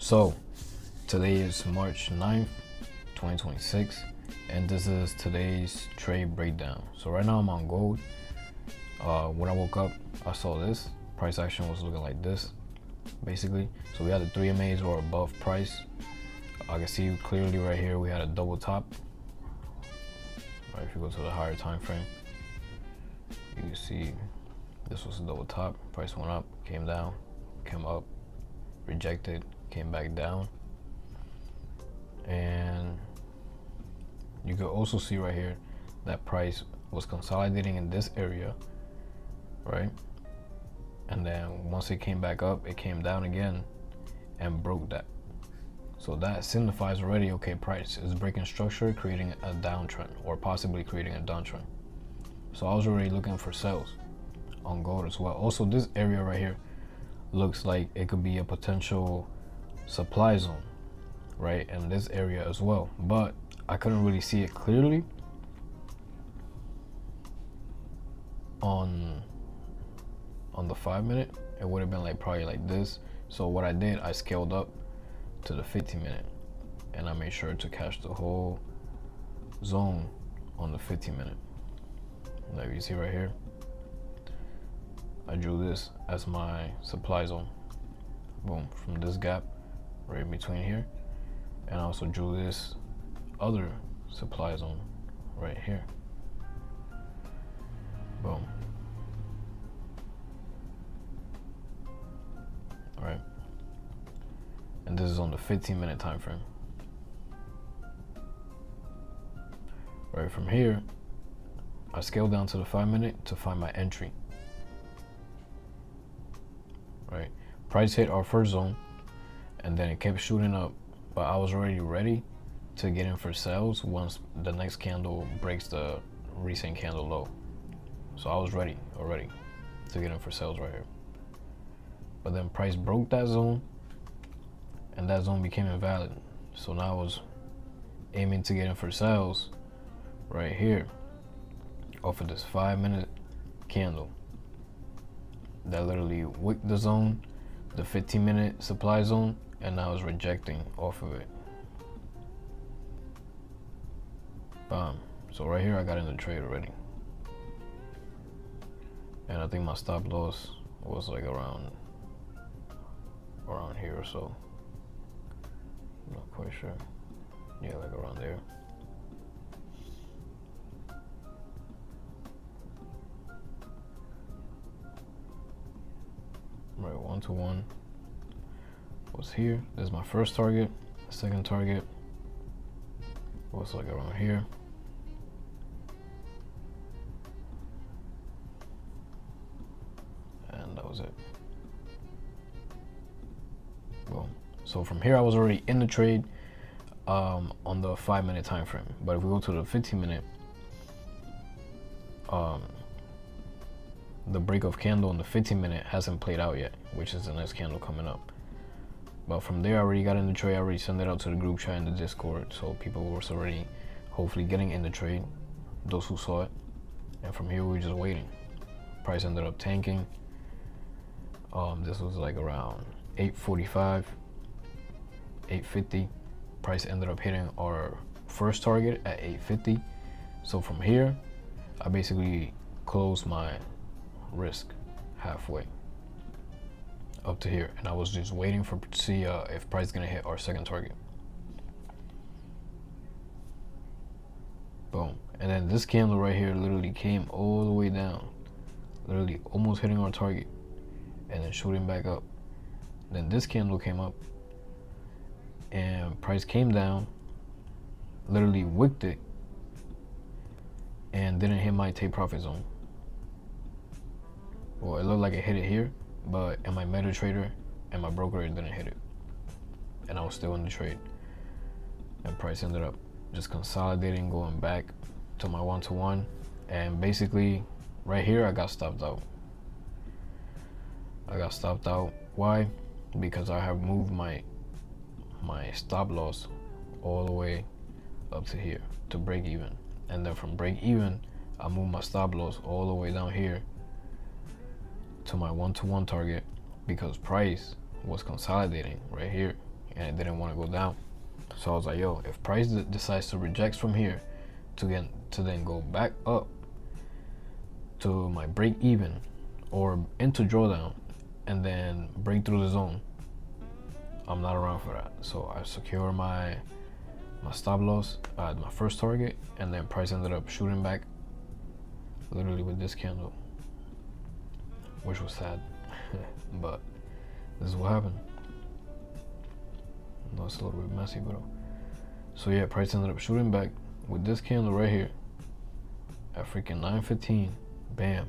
So today is March 9th, 2026, and this is today's trade breakdown. So right now I'm on gold. When I woke up, I saw this price action was looking like this, basically. So we had the 3 MAs were above price. I can see clearly right here we had a double top. Right, if you go to the higher time frame, you can see this was a double top. Price went up, came down, came up, rejected, came back down. And you can also see right here that price was consolidating in this area, right? And then once it came back up, it came down again and broke that. So that signifies already, okay, price is breaking structure, creating a downtrend, or possibly creating a downtrend. So I was already looking for sales on gold as well. Also, this area right here looks like it could be a potential supply zone, right? And this area as well, but I couldn't really see it clearly on the 5 minute. It would have been like probably like this. So what I did, I scaled up to the 15 minute and I made sure to catch the whole zone on the 15 minute. Like you see right here, I drew this as my supply zone. Boom, from this gap right in between here, and I also drew this other supply zone right here. Boom. All right, and this is on the 15-minute time frame. Right, from here I scaled down to the 5 minute to find my entry. Right, price hit our first zone and then it kept shooting up, but I was already ready to get in for sales once the next candle breaks the recent candle low. So I was ready already to get in for sales right here. But then price broke that zone and that zone became invalid. So now I was aiming to get in for sales right here off of this 5 minute candle that literally wicked the zone, the 15-minute supply zone, and now it's rejecting off of it. Bam. So right here I got in the trade already, and I think my stop loss was like around here or so. I'm not quite sure. Yeah, like around there. Right, 1-to-1 was here. This is my first target. Second target was like around here. And that was it. Boom. So from here I was already in the trade on the 5 minute time frame. But if we go to the 15 minute, the break of candle on the 15 minute hasn't played out yet, which is the next candle coming up. But from there I already got in the trade. I already sent it out to the group chat and the Discord, so people were already hopefully getting in the trade, those who saw it. And from here we were just waiting. Price ended up tanking. This was like around 8:45, 8:50. Price ended up hitting our first target at 8:50. So from here I basically closed my risk halfway up to here, and I was just waiting to see if price is gonna hit our second target. Boom. And then this candle right here literally came all the way down, literally almost hitting our target and then shooting back up. Then this candle came up and price came down, literally wicked it, and didn't hit my take profit zone. Well, it looked like it hit it here, but in my MetaTrader and my broker, it didn't hit it. And I was still in the trade. And price ended up just consolidating, going back to my 1-to-1. And basically, right here, I got stopped out. Why? Because I have moved my stop loss all the way up to here to break even. And then from break even, I moved my stop loss all the way down here to my 1-to-1 target, because price was consolidating right here and it didn't want to go down. So I was like, yo, if price decides to reject from here to then go back up to my break even or into drawdown and then break through the zone, I'm not around for that. So I secure my stop loss at my first target, and then price ended up shooting back literally with this candle, which was sad. But this is what happened. I know it's a little bit messy, but so yeah, price ended up shooting back with this candle right here at freaking 9:15. Bam,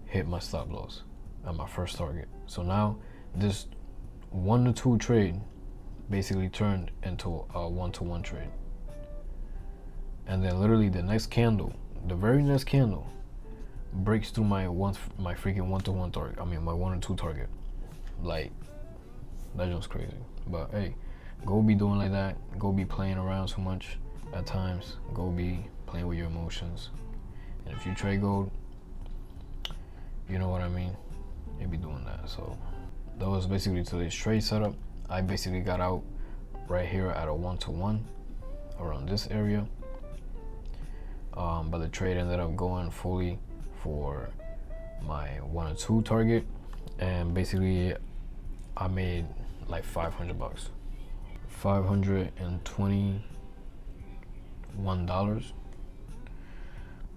hit my stop loss at my first target. So now this 1 to 2 trade basically turned into a 1-to-1 trade. And then literally the next candle, the very next candle, breaks through my freaking 1-to-1 target. I mean my 1 or 2 target. Like, that just crazy. But hey, go be doing like that. Go be playing around too much at times. Go be playing with your emotions. And if you trade gold, you know what I mean, you be doing that. So that was basically today's trade setup. I basically got out right here at a 1-to-1 around this area. But the trade ended up going fully for my 1 or 2 target, and basically I made like $500, $521.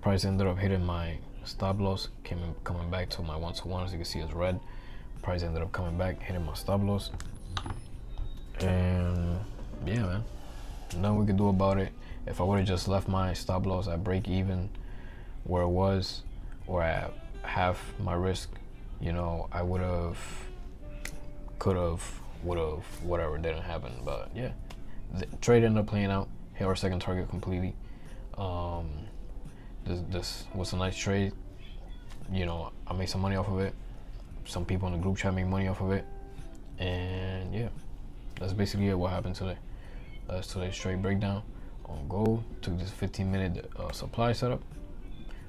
Price ended up hitting my stop loss, coming back to my 1-to-1. As you can see, it's red. Price ended up coming back, hitting my stop loss, and yeah, man, nothing we could do about it. If I would have just left my stop loss at break even where it was, or at half my risk, you know, I would have, could have, would have, whatever, didn't happen. But yeah, the trade ended up playing out, hit our second target completely. This was a nice trade. You know, I made some money off of it. Some people in the group chat made money off of it. And yeah, that's basically it, what happened today. That's today's trade breakdown on gold. Took this 15-minute supply setup.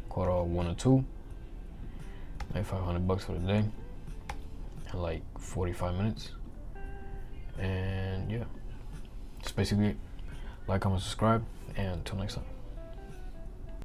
Caught all 1 or 2. Made $500 for the day in like 45 minutes. And yeah, that's basically it. Like, comment, subscribe, and until next time.